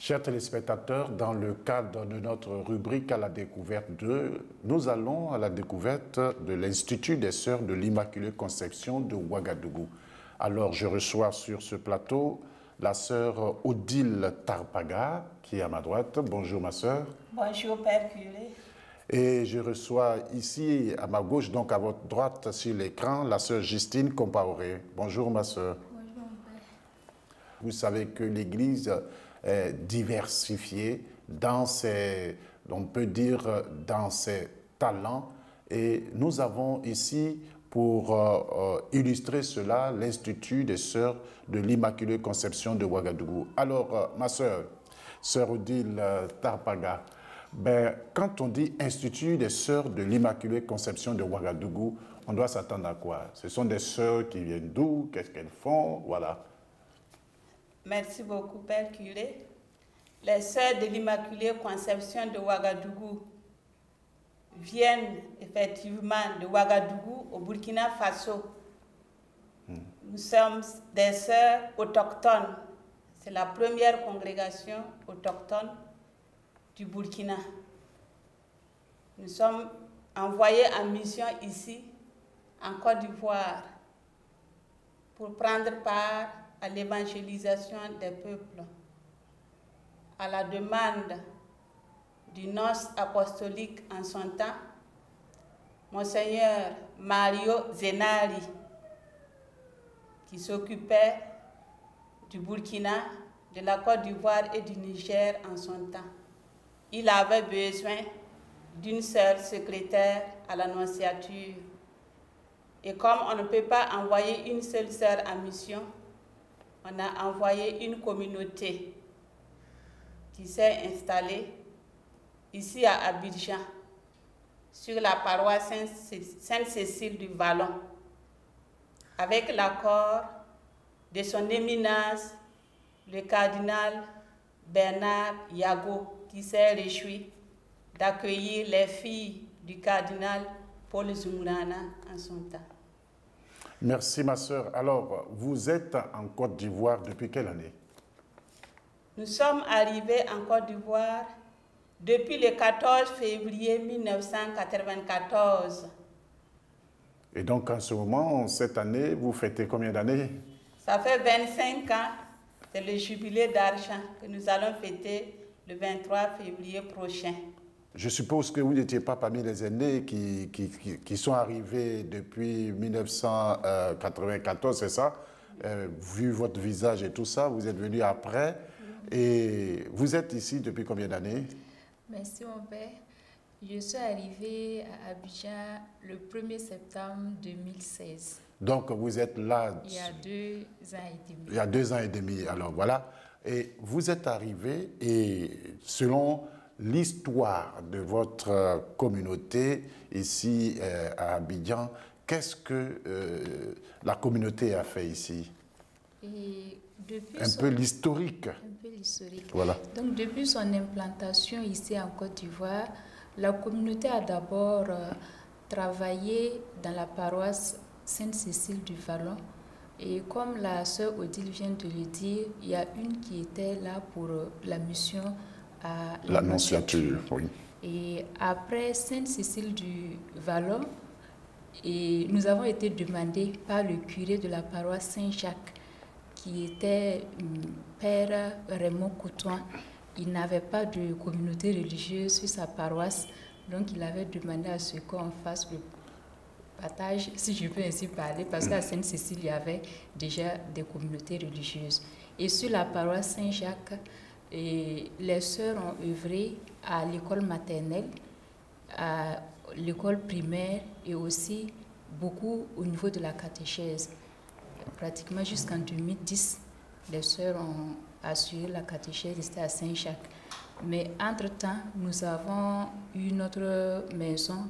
Chers téléspectateurs, dans le cadre de notre rubrique à la découverte 2, nous allons à la découverte de l'Institut des Sœurs de l'Immaculée Conception de Ouagadougou. Alors, je reçois sur ce plateau la sœur Odile Tarpaga, qui est à ma droite. Bonjour ma sœur. Bonjour Père Curé. Et je reçois ici à ma gauche, donc à votre droite sur l'écran, la sœur Justine Compaoré. Bonjour ma sœur. Bonjour Père. Vous savez que l'Église est diversifiée dans ses, on peut dire, dans ses talents. Et nous avons ici, pour illustrer cela, l'Institut des Sœurs de l'Immaculée Conception de Ouagadougou. Alors, ma sœur, sœur Odile Tarpaga, ben, quand on dit Institut des Sœurs de l'Immaculée Conception de Ouagadougou, on doit s'attendre à quoi? Ce sont des sœurs qui viennent d'où? Qu'est-ce qu'elles font? Voilà. Merci beaucoup Père Curé. Les Sœurs de l'Immaculée Conception de Ouagadougou viennent effectivement de Ouagadougou au Burkina Faso. Nous sommes des sœurs autochtones. C'est la première congrégation autochtone du Burkina. Nous sommes envoyés en mission ici, en Côte d'Ivoire, pour prendre part à l'évangélisation des peuples, à la demande du nonce apostolique en son temps, Monseigneur Mario Zenari, qui s'occupait du Burkina, de la Côte d'Ivoire et du Niger en son temps. Il avait besoin d'une seule secrétaire à l'annonciature. Et comme on ne peut pas envoyer une seule sœur en mission, on a envoyé une communauté qui s'est installée ici à Abidjan, sur la paroisse Sainte-Cécile du Vallon, avec l'accord de son éminence, le cardinal Bernard Yago, qui s'est réjoui d'accueillir les filles du cardinal Paul Zumurana en son temps. Merci ma sœur. Alors, vous êtes en Côte d'Ivoire depuis quelle année? Nous sommes arrivés en Côte d'Ivoire depuis le 14 février 1994. Et donc, en ce moment, cette année, vous fêtez combien d'années? Ça fait 25 ans, c'est le jubilé d'argent que nous allons fêter le 23 février prochain. Je suppose que vous n'étiez pas parmi les aînés qui sont arrivés depuis 1994, c'est ça? Vu votre visage et tout ça, vous êtes venu après. Et vous êtes ici depuis combien d'années? Merci mon Père. Je suis arrivée à Abidjan le 1er septembre 2016. Donc vous êtes là... Il y a 2 ans et demi. Il y a 2 ans et demi, alors voilà. Et vous êtes arrivé et selon l'histoire de votre communauté ici à Abidjan, qu'est-ce que la communauté a fait ici? Et depuis un peu l'historique. Un peu l'historique. Voilà. Donc depuis son implantation ici en Côte d'Ivoire, la communauté a d'abord travaillé dans la paroisse Sainte-Cécile du Vallon. Et comme la sœur Odile vient de le dire, il y a une qui était là pour la mission à l'Annonciature. Oui. Et après Sainte-Cécile du Vallon, et nous avons été demandés par le curé de la paroisse Saint-Jacques, qui était Père Raymond Coutouin. Il n'avait pas de communauté religieuse sur sa paroisse, donc il avait demandé à ce qu'on fasse le partage, si je peux ainsi parler, parce qu'à Sainte-Cécile, il y avait déjà des communautés religieuses. Et sur la paroisse Saint-Jacques, les sœurs ont œuvré à l'école maternelle, à l'école primaire et aussi beaucoup au niveau de la catéchèse. Pratiquement jusqu'en 2010, les sœurs ont assuré la catéchèse ici à Saint-Jacques. Mais entre-temps, nous avons eu notre maison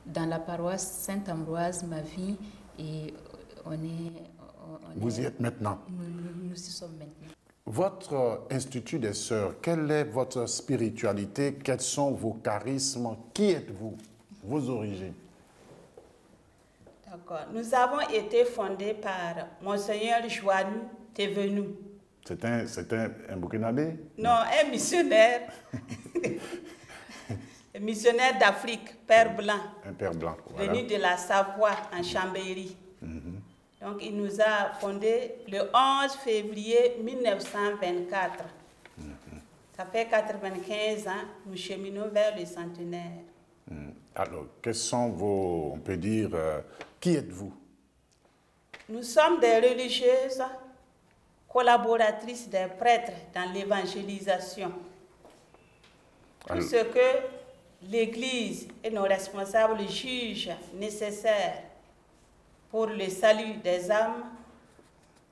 dans la paroisse Saint-Ambroise, ma vie, et vous y êtes maintenant? Nous y sommes maintenant. Votre Institut des Sœurs, quelle est votre spiritualité? Quels sont vos charismes? Qui êtes-vous? Vos origines? D'accord. Nous avons été fondés par Monseigneur Joannou Thévenoud. C'est un Burkinabé? Non, un missionnaire. Un missionnaire d'Afrique, père blanc. Un père blanc, voilà. Venu de la Savoie, en Chambéry. Donc, il nous a fondé le 11 février 1924. Ça fait 95 ans, nous cheminons vers le centenaire. Alors, quels sont vos, on peut dire, qui êtes-vous? Nous sommes des religieuses collaboratrices des prêtres dans l'évangélisation. Tout ce que l'Église et nos responsables jugent nécessaire pour le salut des âmes,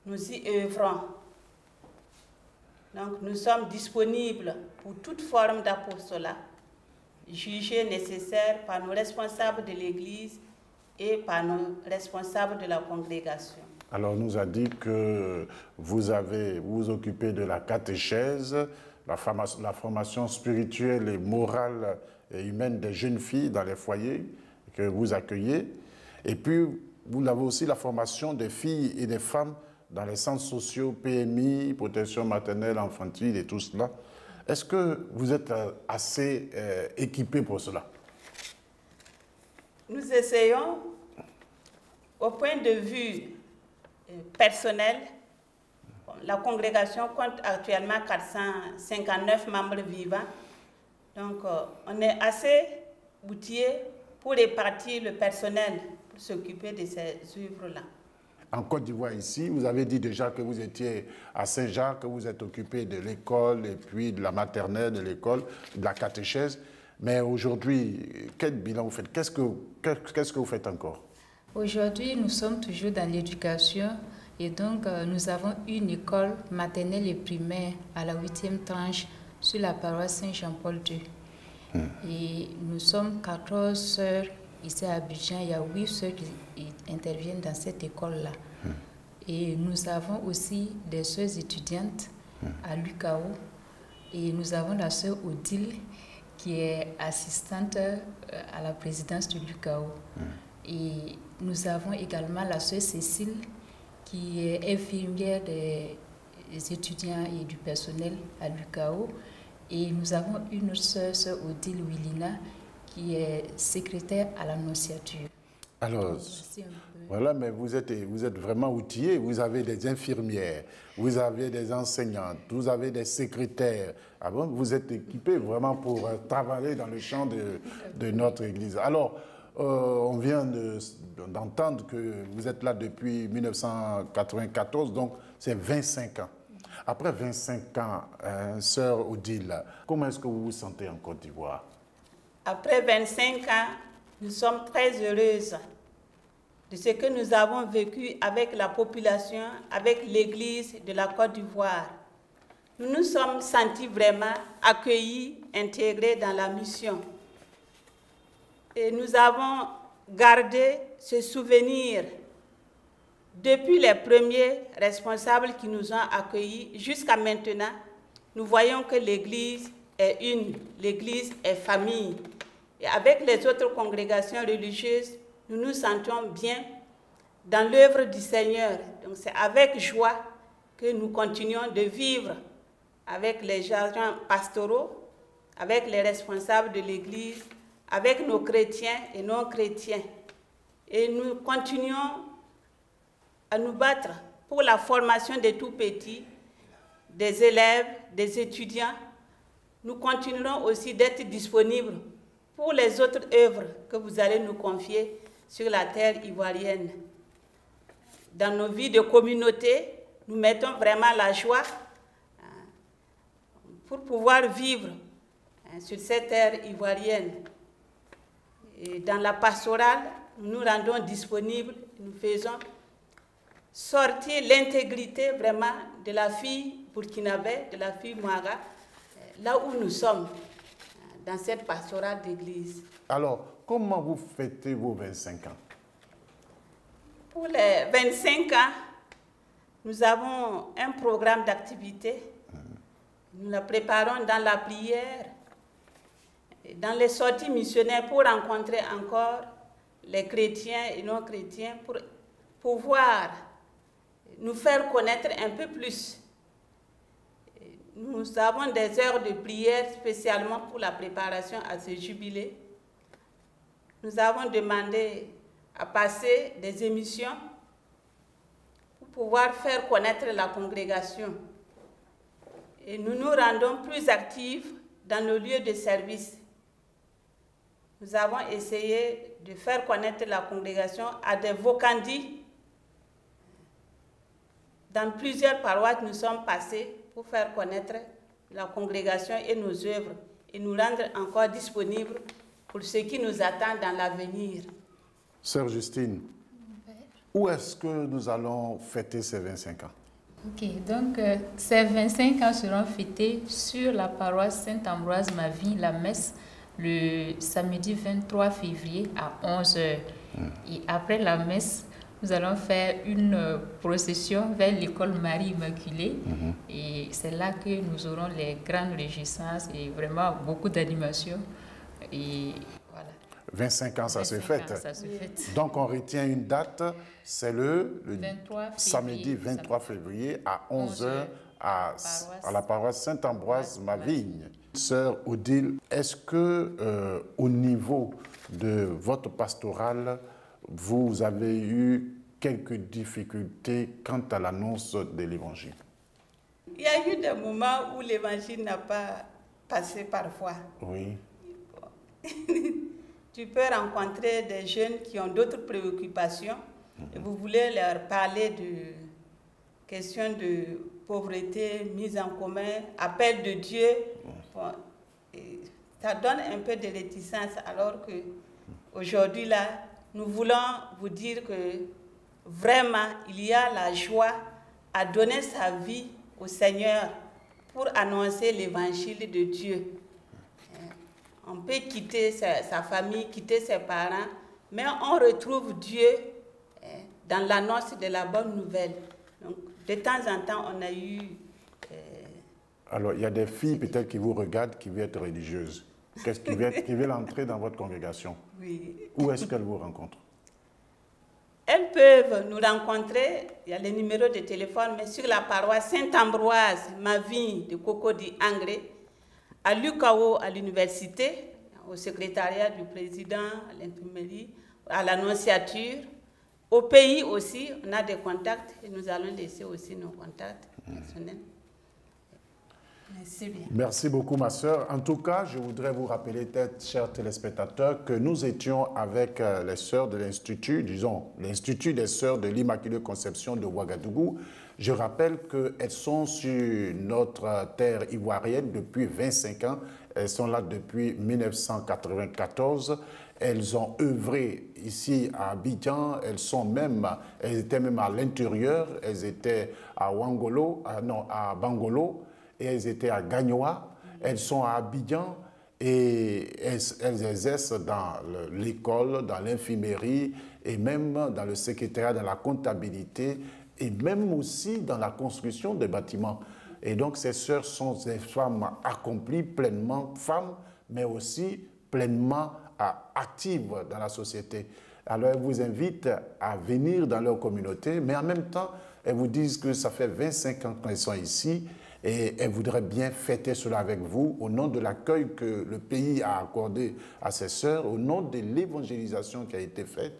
nous y œuvrons. Donc nous sommes disponibles pour toute forme d'apostolat, jugée nécessaire par nos responsables de l'Église et par nos responsables de la congrégation. Alors, on nous a dit que vous vous occupez de la catéchèse, la formation spirituelle et morale et humaine des jeunes filles dans les foyers que vous accueillez. Et puis, vous avez aussi la formation des filles et des femmes dans les centres sociaux, PMI, protection maternelle, infantile et tout cela. Est-ce que vous êtes assez équipés pour cela? Nous essayons, au point de vue personnel, la congrégation compte actuellement 459 membres vivants. Donc, on est assez outillés pour répartir le personnel pour s'occuper de ces œuvres-là. En Côte d'Ivoire, ici, vous avez dit déjà que vous étiez à Saint-Jacques, que vous êtes occupé de l'école et puis de la maternelle, de l'école, de la catéchèse. Mais aujourd'hui, quel bilan vous faites? Qu'est-ce que vous faites encore? Aujourd'hui, nous sommes toujours dans l'éducation et donc nous avons une école maternelle et primaire à la 8e tranche sur la paroisse Saint-Jean-Paul II. Et nous sommes 14 sœurs ici à Abidjan. Il y a 8 sœurs qui interviennent dans cette école-là. Et nous avons aussi des sœurs étudiantes à l'UCAO. Et nous avons la sœur Odile qui est assistante à la présidence de l'UCAO. Et nous avons également la sœur Cécile qui est infirmière des étudiants et du personnel à l'UCAO. Et nous avons une autre sœur, sœur Odile Willina, qui est secrétaire à l'annonciature. Alors, voilà, mais vous êtes vraiment outillés. Vous avez des infirmières, vous avez des enseignantes, vous avez des secrétaires. Ah bon, vous êtes équipés vraiment pour travailler dans le champ de notre Église. Alors, on vient d'entendre que vous êtes là depuis 1994, donc c'est 25 ans. Après 25 ans, sœur Odile, comment est-ce que vous vous sentez en Côte d'Ivoire? Après 25 ans, nous sommes très heureuses de ce que nous avons vécu avec la population, avec l'Église de la Côte d'Ivoire. Nous nous sommes sentis vraiment accueillis, intégrés dans la mission. Et nous avons gardé ce souvenir depuis les premiers responsables qui nous ont accueillis jusqu'à maintenant. Nous voyons que l'Église est une, l'Église est famille. Et avec les autres congrégations religieuses, nous nous sentons bien dans l'œuvre du Seigneur. Donc c'est avec joie que nous continuons de vivre avec les agents pastoraux, avec les responsables de l'Église, avec nos chrétiens et non-chrétiens. Et nous continuons à nous battre pour la formation des tout-petits, des élèves, des étudiants. Nous continuerons aussi d'être disponibles pour les autres œuvres que vous allez nous confier sur la terre ivoirienne. Dans nos vies de communauté, nous mettons vraiment la joie pour pouvoir vivre sur cette terre ivoirienne. Et dans la pastorale, nous nous rendons disponibles, nous faisons sortir l'intégrité vraiment de la fille burkinabé, de la fille Mouaga, là où nous sommes, dans cette pastorale d'église. Alors, comment vous fêtez vos 25 ans? Pour les 25 ans, nous avons un programme d'activité. Nous la préparons dans la prière, dans les sorties missionnaires pour rencontrer encore les chrétiens et non-chrétiens, pour pouvoir nous faire connaître un peu plus nous avons des heures de prière spécialement pour la préparation à ce jubilé. Nous avons demandé à passer des émissions pour pouvoir faire connaître la congrégation. Et nous nous rendons plus actifs dans nos lieux de service. Nous avons essayé de faire connaître la congrégation à des vocandis. Dans plusieurs paroisses, nous sommes passés pour faire connaître la congrégation et nos œuvres et nous rendre encore disponibles pour ce qui nous attend dans l'avenir. Sœur Justine, où est-ce que nous allons fêter ces 25 ans? Ok, donc ces 25 ans seront fêtés sur la paroisse Saint-Ambroise-Mavigne, la messe, le samedi 23 février à 11 h. Et après la messe, nous allons faire une procession vers l'école Marie-Immaculée. Et c'est là que nous aurons les grandes réjouissances et vraiment beaucoup d'animation. Et voilà. 25 ans, ça se fête. Donc on retient une date, c'est le 23 samedi 23 février à 11 h à la paroisse Saint-Ambroise-Mavigne. Sœur Odile, est-ce que au niveau de votre pastorale, vous avez eu quelques difficultés quant à l'annonce de l'Évangile? Il y a eu des moments où l'Évangile n'a pas passé parfois. Oui. Tu peux rencontrer des jeunes qui ont d'autres préoccupations et vous voulez leur parler de questions de pauvreté, mise en commun, appel de Dieu. Bon, et ça donne un peu de réticence alors que aujourd'hui là, nous voulons vous dire que vraiment il y a la joie à donner sa vie au Seigneur pour annoncer l'évangile de Dieu. On peut quitter sa famille, quitter ses parents, mais on retrouve Dieu dans l'annonce de la bonne nouvelle. Donc, de temps en temps, on a eu... Alors, il y a des filles peut-être qui vous regardent, qui veulent être religieuses, qui veulent entrer dans votre congrégation. Oui. Où est-ce qu'elles vous rencontrent? Elles peuvent nous rencontrer, il y a les numéros de téléphone, mais sur la paroisse Saint-Ambroise, Mavigne de Cocody Angré, à l'UCAO, à l'université, au secrétariat du président, à l'imprimerie, à l'annonciature. Au pays aussi, on a des contacts et nous allons laisser aussi nos contacts personnels. Merci bien. Merci beaucoup, ma sœur. En tout cas, je voudrais vous rappeler, chers téléspectateurs, que nous étions avec les sœurs de l'Institut, disons, l'Institut des sœurs de l'Immaculée Conception de Ouagadougou. Je rappelle qu'elles sont sur notre terre ivoirienne depuis 25 ans. Elles sont là depuis 1994. Elles ont œuvré ici à Abidjan. Elles étaient même à l'intérieur. Elles étaient à à Bangolo. Et elles étaient à Gagnoa, elles sont à Abidjan et elles exercent dans l'école, dans l'infirmerie et même dans le secrétariat, dans la comptabilité et même aussi dans la construction des bâtiments. Et donc ces sœurs sont des femmes accomplies, pleinement femmes, mais aussi pleinement actives dans la société. Alors elles vous invitent à venir dans leur communauté, mais en même temps, elles vous disent que ça fait 25 ans qu'elles sont ici. Et elle voudrait bien fêter cela avec vous au nom de l'accueil que le pays a accordé à ses sœurs, au nom de l'évangélisation qui a été faite.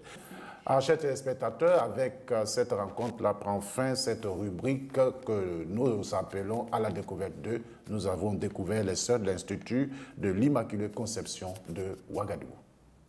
Alors, chers téléspectateurs, avec cette rencontre-là prend fin cette rubrique que nous appelons à la découverte d'eux. Nous avons découvert les sœurs de l'Institut de l'Immaculée Conception de Ouagadougou.